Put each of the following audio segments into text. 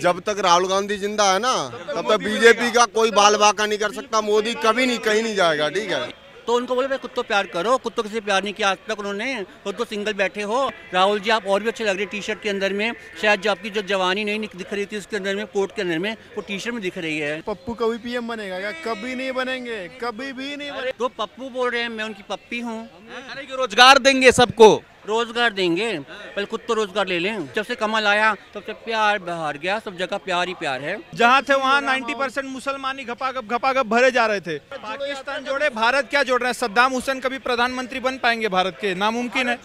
जब तक राहुल गांधी जिंदा है ना तब तक बीजेपी का कोई बाल बाका नहीं कर सकता। मोदी कभी नहीं कहीं नहीं जाएगा, ठीक है। तो उनको बोले भाई कुत्तों प्यार करो, कुत्तों किसी प्यार नहीं किया आज तक उन्होंने, खुद तो सिंगल बैठे हो। राहुल जी आप और भी अच्छे लग रहे टी शर्ट के अंदर में, शायद जो आपकी जो जवानी नहीं दिख रही थी उसके अंदर में, कोट के अंदर में, वो टी शर्ट में दिख रही है। पप्पू कभी पीएम बनेगा क्या? कभी नहीं बनेंगे, कभी भी नहीं बनेंगे। तो पप्पू बोल रहे हैं, मैं उनकी पप्पी हूँ। अरे कि रोजगार देंगे सबको, रोजगार देंगे, पहले खुद तो रोजगार ले लें। जब से कमल आया तब से प्यार बहार गया, सब जगह प्यार ही प्यार है। जहाँ थे वहाँ 90% मुसलमानी घपाघप भरे जा रहे थे। पाकिस्तान जोड़े, भारत क्या जोड़ रहे हैं? सद्दाम हुसैन कभी प्रधानमंत्री बन पाएंगे भारत के? नामुमकिन है।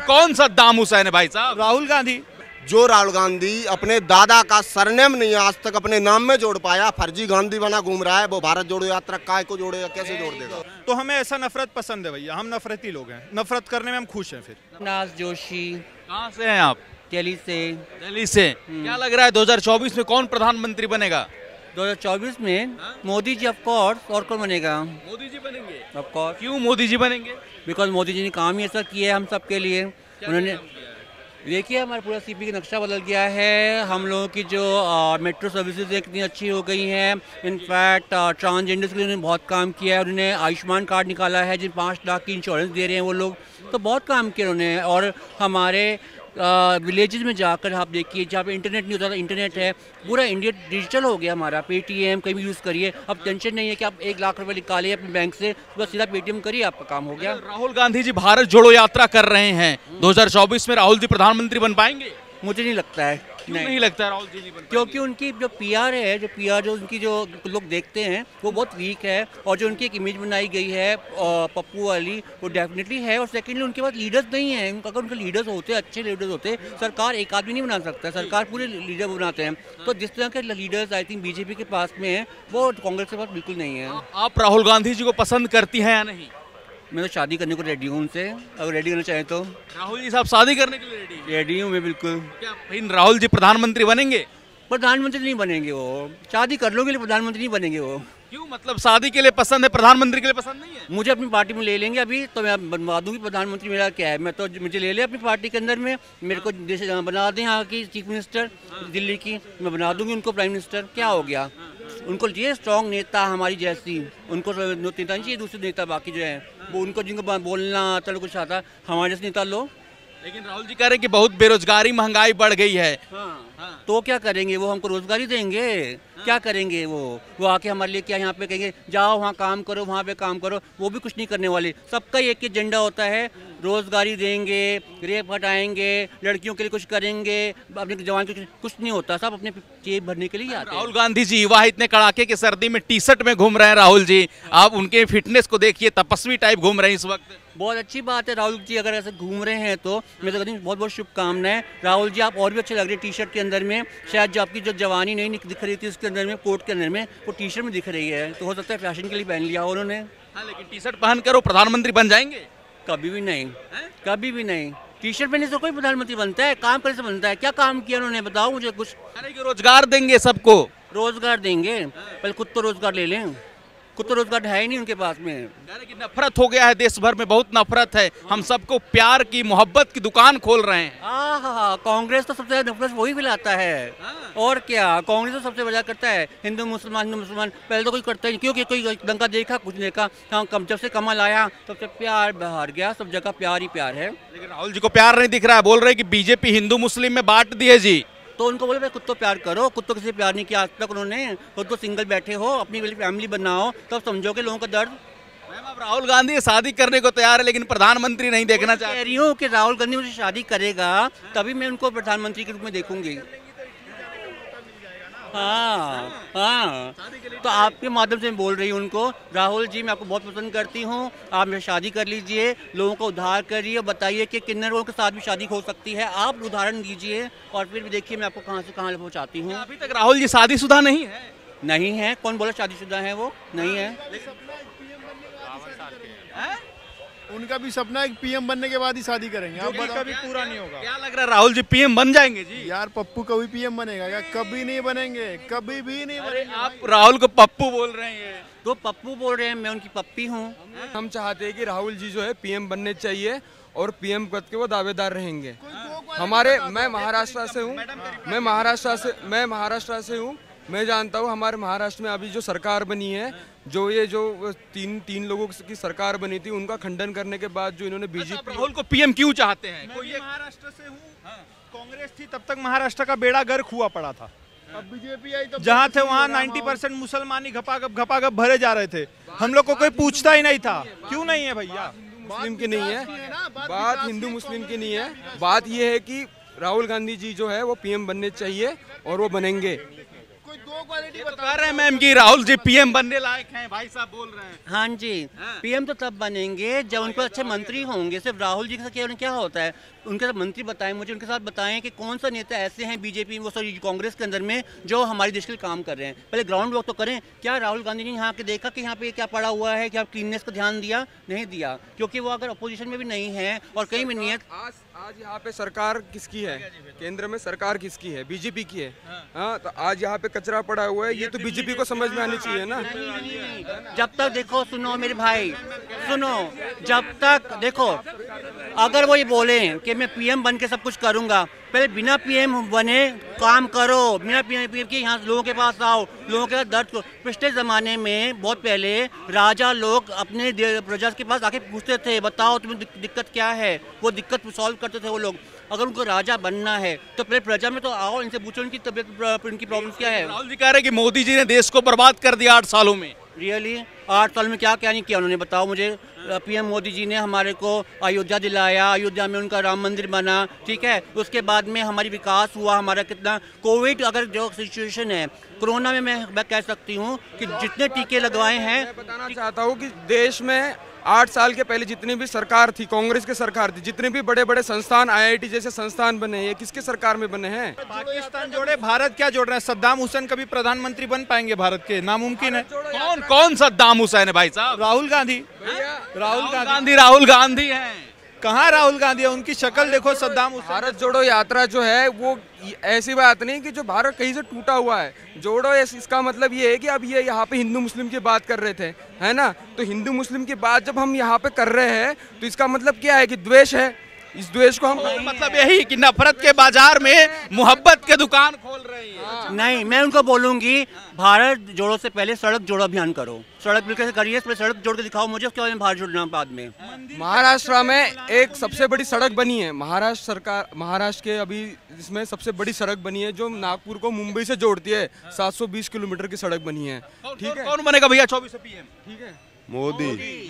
कौन सद्दाम हुसैन है भाई साहब? राहुल गांधी। जो राहुल गांधी अपने दादा का सरनेम नहीं आज तक अपने नाम में जोड़ पाया, फर्जी गांधी बना घूम रहा है, वो भारत जोड़ो यात्रा काय को जोड़ेगा, कैसे जोड़ देगा? तो हमें ऐसा नफरत पसंद है भैया, हम नफरती लोग हैं, नफरत करने में हम खुश हैं। फिर नाज जोशी। कहाँ से हैं आप? दिल्ली से। दिल्ली से। क्या लग रहा है 2024 में कौन प्रधानमंत्री बनेगा? 2024 में मोदी जी ऑफ कोर्स, और कौन बनेगा? मोदी जी बनेंगे। Of course. क्यों मोदी जी बनेंगे? बिकॉज मोदी जी ने काम ही ऐसा किया है हम सब के लिए। उन्होंने देखिए हमारा पूरा सीपी का नक्शा बदल गया है, हम लोगों की जो मेट्रो सर्विसेज कितनी अच्छी हो गई हैं। इनफैक्ट ट्रांसजेंडर्स के लिए उन्होंने बहुत काम किया है। उन्होंने आयुष्मान कार्ड निकाला है जिन 5 लाख की इंश्योरेंस दे रहे हैं वो लोग, तो बहुत काम किया उन्होंने। और हमारे विलेजेस में जाकर आप देखिए जहाँ पे इंटरनेट नहीं होता था, इंटरनेट है, पूरा इंडिया डिजिटल हो गया हमारा। पेटीएम कहीं भी यूज़ करिए, अब टेंशन नहीं है कि आप 1 लाख रुपए निकालिए अपने बैंक से, बस सीधा पेटीएम करिए, आपका काम हो गया। राहुल गांधी जी भारत जोड़ो यात्रा कर रहे हैं, 2024 में राहुल जी प्रधानमंत्री बन पाएंगे? मुझे नहीं लगता है। नहीं लगता राहुल जी नहीं बन क्योंकि उनकी जो पीआर है, जो उनकी जो लोग देखते हैं वो बहुत वीक है, और जो उनकी एक इमेज बनाई गई है पप्पू वाली, वो डेफिनेटली है। और सेकेंडली उनके पास लीडर्स नहीं है। अगर उनके लीडर्स होते, अच्छे लीडर्स होते, सरकार एक आदमी नहीं बना सकता, सरकार पूरे लीडर बनाते हैं। तो जिस तरह के लीडर्स आई थिंक बीजेपी के पास में है, वो कांग्रेस के पास बिल्कुल नहीं है। आप राहुल गांधी जी को पसंद करती हैं या नहीं? मैं तो शादी करने को रेडी हूँ उनसे, अगर रेडी करना चाहें तो। राहुल जी साहब शादी करने के लिए रेडी हूँ मैं बिल्कुल। क्या भाई राहुल जी प्रधानमंत्री बनेंगे? प्रधानमंत्री नहीं बनेंगे वो, शादी कर लोगे, प्रधानमंत्री नहीं बनेंगे वो। क्यों? मतलब शादी के लिए पसंद है, प्रधानमंत्री के लिए पसंद नहीं है? मुझे अपनी पार्टी में ले लेंगे अभी तो मैं बनवा दूंगी प्रधानमंत्री। मेरा क्या है, मैं तो मुझे ले ले अपनी पार्टी के अंदर में, मेरे को देश बना दें यहाँ की चीफ मिनिस्टर दिल्ली की, मैं बना दूंगी उनको प्राइम मिनिस्टर। क्या हो गया? उनको चाहिए स्ट्रॉन्ग नेता हमारी जैसी, उनको नेता नहीं चाहिए दूसरे नेता बाकी जो है वो, उनको जिनको बोलना आता कुछ आता, हमारे जैसे नेता लो। लेकिन राहुल जी कह रहे हैं कि बहुत बेरोजगारी महंगाई बढ़ गई है। हाँ। तो क्या करेंगे वो? हमको रोजगारी देंगे? क्या करेंगे वो आके हमारे लिए क्या यहाँ पे कहेंगे जाओ वहाँ काम करो, वहाँ पे काम करो? वो भी कुछ नहीं करने वाले। सबका एक ही एजेंडा होता है, रोजगारी देंगे, रेप हटाएंगे, लड़कियों के लिए कुछ करेंगे, अपने जवान के कुछ नहीं होता, सब अपने जेब भरने के लिए आते हैं। राहुल गांधी जी युवा इतने कड़ाके की सर्दी में टी शर्ट में घूम रहे हैं राहुल जी, आप उनके फिटनेस को देखिए, तपस्वी टाइप घूम रहे हैं इस वक्त। बहुत अच्छी बात है राहुल जी अगर ऐसे घूम रहे हैं तो, मैं तो कहती हूँ बहुत बहुत शुभकामनाएं। राहुल जी आप और भी अच्छे लग रहे हैं टी शर्ट के अंदर में, शायद जो आपकी जो जवानी नहीं दिख रही थी उसके अंदर में, कोट के अंदर में, वो टी शर्ट में दिख रही है, तो हो सकता है फैशन के लिए पहन लिया उन्होंने। हाँ, लेकिन टी शर्ट पहन कर वो प्रधानमंत्री बन जाएंगे? कभी भी नहीं, कभी भी नहीं। टी शर्ट पहनने से कोई प्रधानमंत्री बनता है? काम करने से बनता है। क्या काम किया उन्होंने बताओ मुझे कुछ? अरे कि रोजगार देंगे सबको, रोजगार देंगे, पहले खुद तो रोजगार ले लें। खुद तो रोजगार है ही नहीं उनके पास में। नफरत हो गया है देश भर में, बहुत नफरत है, हम सबको प्यार की मोहब्बत की दुकान खोल रहे हैं। कांग्रेस तो सबसे ज्यादा नफरत वही फैलाता है। और क्या, कांग्रेस तो सबसे बड़ा करता है, हिंदू मुसलमान पहले तो कोई करता ही नहीं, क्योंकि कोई दंगा देखा कुछ नहीं देखा। जब से कमल आया तब से प्यार बहार गया, सब जगह प्यार ही प्यार है। लेकिन राहुल जी को प्यार नहीं दिख रहा है, बोल रहे हैं कि बीजेपी हिंदू मुस्लिम में बांट दी है जी। तो उनको बोले भाई कुत्तों प्यार करो, कुत्तों किसी प्यार नहीं किया आज तक उन्होंने, खुद तो सिंगल बैठे हो, अपनी फैमिली बनाओ, तब समझोगे लोगों का दर्द। मैम अब राहुल गांधी शादी करने को तैयार है लेकिन प्रधानमंत्री नहीं देखना चाहते। कह रही हूँ कि राहुल गांधी मुझे शादी करेगा तभी मैं उनको प्रधानमंत्री के रूप में देखूंगी। हाँ, तो आपके माध्यम से मैं बोल रही हूँ उनको, राहुल जी मैं आपको बहुत पसंद करती हूँ, आप मेरे शादी कर लीजिए, लोगों को उद्धार करिए, बताइए कि किन्नर लोगों के साथ भी शादी हो सकती है, आप उदाहरण दीजिए और फिर भी देखिए मैं आपको कहाँ से कहाँ पहुँचाती हूँ। अभी तक राहुल जी शादीशुदा नहीं है? नहीं है, कौन बोला शादीशुदा है? वो नहीं है। उनका भी सपना है पीएम बनने के बाद ही शादी करेंगे, आप कभी पूरा नहीं होगा। क्या लग रहा है राहुल जी पीएम बन जाएंगे जी? यार पप्पू कभी पीएम बनेगा क्या? कभी नहीं बनेंगे, कभी भी नहीं बनेंगे। आप राहुल को पप्पू बोल रहे हैं? तो पप्पू बोल रहे हैं, मैं उनकी पप्पी हूँ। हम चाहते हैं कि राहुल जी जो है पीएम बनने चाहिए और पीएम पद के वो दावेदार रहेंगे। हमारे मैं महाराष्ट्र से हूँ, मैं जानता हूँ हमारे महाराष्ट्र में अभी जो सरकार बनी है, जो तीन लोगों की सरकार बनी थी, उनका खंडन करने के बाद जो इन्होंने बीजेपी राहुल को पीएम क्यों चाहते हैं? मैं भी महाराष्ट्र से हूँ। कांग्रेस थी तब तक महाराष्ट्र का बेड़ा गर्क हुआ पड़ा था। अब बीजेपी आई तो जहाँ थे वहाँ 90% मुसलमानी घपाघप भरे जा रहे थे। हम लोग को कोई पूछता ही नहीं था। क्यों नहीं है भैया? मुस्लिम की नहीं है बात, हिंदू मुस्लिम की नहीं है बात। ये है कि राहुल गांधी जी जो है वो पीएम बनने चाहिए और वो बनेंगे। कोई दो क्वालिटी तो कह रहे हैं मैम कि राहुल जी पीएम बनने लायक हैं, भाई साहब बोल रहे हैं। हाँ जी, पीएम तो तब बनेंगे जब उन पर अच्छे मंत्री होंगे। सिर्फ राहुल जी के साथ क्या होता है, उनके साथ मंत्री बताएं, मुझे उनके साथ बताएं कि कौन सा नेता ऐसे हैं बीजेपी वो सॉरी कांग्रेस के अंदर में जो हमारे देश के लिए काम कर रहे हैं। पहले ग्राउंड वर्क तो करें। क्या राहुल गांधी ने यहाँ के देखा कि यहाँ पे क्या पड़ा हुआ है, क्या क्लीननेस को ध्यान दिया? नहीं दिया, क्योंकि वो अगर अपोजिशन में भी नहीं है और कहीं भी नहीं है। आज यहाँ पे सरकार किसकी है? केंद्र में सरकार किसकी है? बीजेपी की है। हाँ, तो आज यहाँ पे कचरा पड़ा हुआ है, ये तो बीजेपी को समझ में आनी चाहिए ना। जब तक देखो, सुनो मेरे भाई, सुनो, जब तक देखो, अगर वो ये बोले कि मैं पीएम बन के सब कुछ करूंगा, पहले बिना पीएम बने काम करो, बिना पीएम के यहाँ लोगों के पास आओ, लोगों के दर्द को। पिछले ज़माने में बहुत पहले राजा लोग अपने प्रजा के पास आके पूछते थे, बताओ तुम्हें दिक्कत क्या है, वो दिक्कत सॉल्व करते थे वो लोग। अगर उनको राजा बनना है तो पहले प्रजा में तो आओ, इनसे पूछो उनकी तबीयत, उनकी प्रॉब्लम्स क्या है। राहुल जी कह रहे हैं कि मोदी जी ने देश को बर्बाद कर दिया 8 सालों में। रियली 8 साल में क्या क्या नहीं किया उन्होंने, बताओ मुझे। पीएम मोदी जी ने हमारे को अयोध्या दिलाया, अयोध्या में उनका राम मंदिर बना, ठीक है। उसके बाद में हमारी विकास हुआ, हमारा कितना कोविड अगर जो सिचुएशन है, कोरोना में मैं कह सकती हूँ कि जितने टीके लगवाए हैं। मैं बताना चाहता हूँ कि देश में 8 साल के पहले जितनी भी सरकार थी, कांग्रेस की सरकार थी, जितने भी बड़े बड़े संस्थान, आईआईटी जैसे संस्थान बने हैं, ये किसके सरकार में बने हैं? पाकिस्तान जोड़े भारत क्या जोड़ रहे हैं? सद्दाम हुसैन कभी प्रधानमंत्री बन पाएंगे भारत के? नामुमकिन है। कौन सद्दाम हुसैन है भाई साहब? राहुल गांधी राहुल गांधी हैं। कहाँ राहुल गांधी है? उनकी शक्ल देखो सद्दाम हुसैन। भारत जोड़ो यात्रा जो है वो ऐसी बात नहीं कि जो भारत कहीं से टूटा हुआ है। जोड़ो इसका मतलब ये है कि अब ये यहाँ पे हिंदू मुस्लिम की बात कर रहे थे, है ना? तो हिंदू मुस्लिम की बात जब हम यहाँ पे कर रहे हैं तो इसका मतलब क्या है कि द्वेष है। इस द्वेष को हम मतलब यही कि नफरत के बाजार में मोहब्बत के दुकान खोल रही है। नहीं, मैं उनको बोलूंगी भारत जोड़ो से पहले सड़क जोड़ो अभियान करो। सड़क मिलकर करिए, सड़क जोड़ के दिखाओ मुझे, उसके बाद में भारत जोड़ना बाद में। महाराष्ट्र में एक सबसे बड़ी सड़क बनी है, महाराष्ट्र के अभी इसमें सबसे बड़ी सड़क बनी है जो नागपुर को मुंबई से जोड़ती है। 720 किलोमीटर की सड़क बनी है। ठीक है, कौन बनेगा भैया 24 से पीएम? ठीक है, मोदी।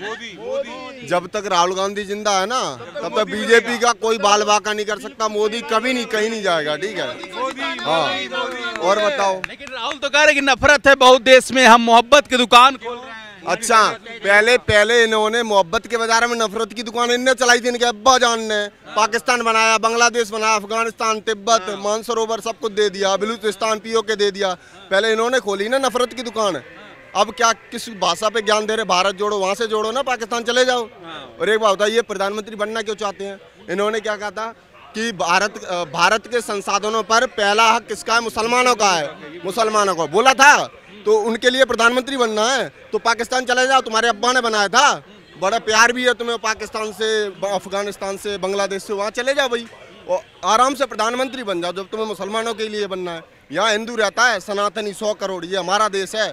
जब तक राहुल गांधी जिंदा है ना, तब तक बीजेपी का कोई बाल बाका नहीं कर सकता। मोदी कभी नहीं कहीं नहीं जाएगा, ठीक है। हाँ, और बताओ। लेकिन राहुल तो कह रहे कि नफरत है बहुत देश में, हम मोहब्बत की दुकान खोल रहे हैं। अच्छा, पहले इन्होंने मोहब्बत के बाजार में नफरत की दुकान इनने चलाई थी, इनके अब्बा जान ने। पाकिस्तान बनाया, बांग्लादेश बनाया, अफगानिस्तान, तिब्बत, मानसरोवर सब कुछ दे दिया, बलूचिस्तान पीओके दे दिया। पहले इन्होंने खोली ना नफरत की दुकान। अब क्या किस भाषा पे ज्ञान दे रहे? भारत जोड़ो, वहाँ से जोड़ो ना, पाकिस्तान चले जाओ। और एक बात बताइए, प्रधानमंत्री बनना क्यों चाहते हैं? इन्होंने क्या कहा था कि भारत के संसाधनों पर पहला हक किसका है? मुसलमानों का है। मुसलमानों को बोला था, तो उनके लिए प्रधानमंत्री बनना है तो पाकिस्तान चले जाओ। तुम्हारे अब्बा ने बनाया था, बड़ा प्यार भी है तुम्हें पाकिस्तान से, अफगानिस्तान से, बांग्लादेश से, वहाँ चले जाओ भाई, और आराम से प्रधानमंत्री बन जाओ जब तुम्हें मुसलमानों के लिए बनना है। यहाँ हिंदू रहता है सनातनी 100 करोड़, ये हमारा देश है,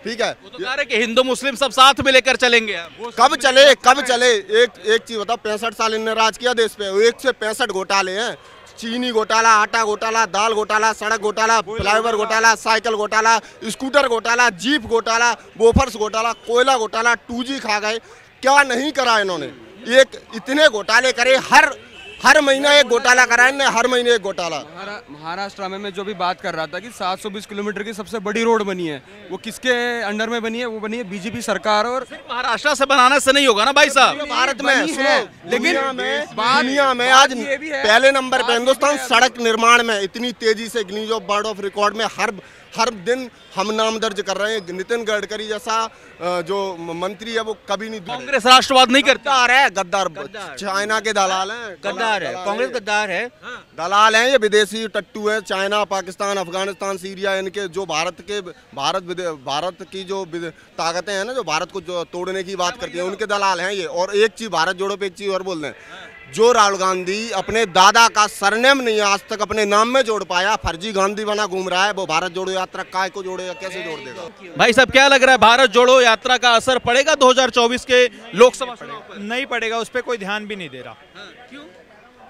ठीक है। वो तो कह रहे कि हिंदू मुस्लिम सब साथ में लेकर चलेंगे। कब चले? एक चीज बताओ, 65 साल इनने राज किया देश पे, 1 से 65 घोटाले हैं। चीनी घोटाला, आटा घोटाला, दाल घोटाला, सड़क घोटाला, फ्लाईओवर घोटाला, साइकिल घोटाला, स्कूटर घोटाला, जीप घोटाला, बोफर्स घोटाला, कोयला घोटाला, 2G खा गए। क्या नहीं करा इन्होंने? एक इतने घोटाले करे, हर महीना एक घोटाला करा इन्होंने, हर महीने एक घोटाला। महाराष्ट्र में मैं जो भी बात कर रहा था कि 720 किलोमीटर की सबसे बड़ी रोड बनी है, वो किसके अंडर में बनी है? वो बनी है बीजेपी सरकार। और महाराष्ट्र से बनाने से नहीं होगा ना भाई साहब। भारत में सुनो, लेकिन दुनिया में आज पहले नंबर पे हिंदुस्तान सड़क निर्माण में इतनी तेजी से Guinness of world of record में हर दिन हम नाम दर्ज कर रहे हैं। नितिन गडकरी जैसा जो मंत्री है वो कभी नहीं। कांग्रेस राष्ट्रवाद नहीं करती। गद्दार चाइना के दलाल हैं, गद्दार है कांग्रेस, गद्दार है, दलाल हैं ये, विदेशी टट्टू है। चाइना, पाकिस्तान, अफगानिस्तान, सीरिया, इनके जो भारत की जो ताकतें हैं ना, जो भारत को जो तोड़ने की बात करती हैं, उनके दलाल हैं ये। और एक चीज भारत जोड़ो पे एक चीज और बोल रहे हैं, जो राहुल गांधी अपने दादा का सरनेम नहीं आज तक अपने नाम में जोड़ पाया, फर्जी गांधी बना घूम रहा है, वो भारत जोड़ो यात्रा काय को जोड़ेगा, कैसे जोड़ देगा? भाई साहब क्या लग रहा है, भारत जोड़ो यात्रा का असर पड़ेगा 2024 के लोकसभा चुनाव पर? नहीं पड़ेगा, उस पर कोई ध्यान भी नहीं दे रहा। क्यों?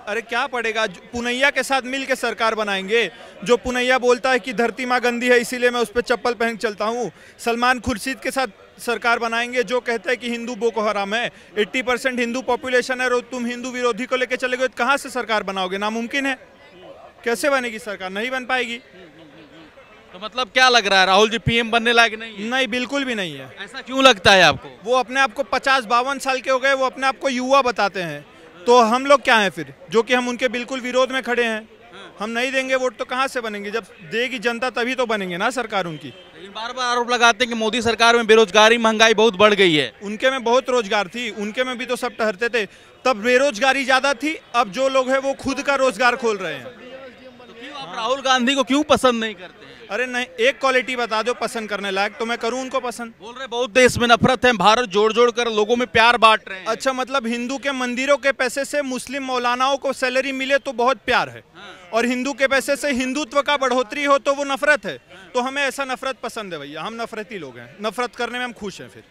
अरे क्या पड़ेगा, पुनैया के साथ मिल के सरकार बनाएंगे। जो पुनैया बोलता है कि धरती माँ गंदी है इसीलिए मैं उस पर चप्पल पहन चलता हूँ, सलमान खुर्शीद के साथ सरकार बनाएंगे। जो कहते हैं कि हिंदू बोको हराम है, 80% हिंदू पॉपुलेशन है और तुम हिंदू विरोधी को लेकर चले गए, तो कहाँ से सरकार बनाओगे? नामुमकिन है, कैसे बनेगी सरकार? नहीं बन पाएगी। तो मतलब क्या लग रहा है, राहुल जी पीएम बनने लायक नहीं है? नहीं, बिल्कुल भी नहीं है। ऐसा क्यों लगता है आपको? वो अपने आप को 50-52 साल के हो गए, वो अपने आप को युवा बताते हैं, तो हम लोग क्या हैं फिर, जो कि हम उनके बिल्कुल विरोध में खड़े हैं। हम नहीं देंगे वोट तो कहाँ से बनेंगे? जब देगी जनता तभी तो बनेंगे ना सरकार उनकी। लेकिन बार बार आरोप लगाते हैं कि मोदी सरकार में बेरोजगारी महंगाई बहुत बढ़ गई है। उनके में बहुत रोजगार थी, उनके में भी तो सब ठहरते थे, तब बेरोजगारी ज्यादा थी। अब जो लोग हैं वो खुद का रोजगार खोल रहे हैं। तो क्यों आप राहुल गांधी को क्यों पसंद नहीं करते हैं? अरे नहीं, एक क्वालिटी बता दो पसंद करने लायक, तो मैं करूं उनको पसंद। बोल रहे बहुत देश में नफरत है, भारत जोड़ जोड़ कर लोगों में प्यार बांट रहे हैं। अच्छा, मतलब हिंदू के मंदिरों के पैसे से मुस्लिम मौलानाओं को सैलरी मिले तो बहुत प्यार है, और हिंदू के पैसे से हिंदुत्व का बढ़ोतरी हो तो वो नफरत है। तो हमें ऐसा नफरत पसंद है भैया, हम नफरती लोग हैं, नफरत करने में हम खुश हैं। फिर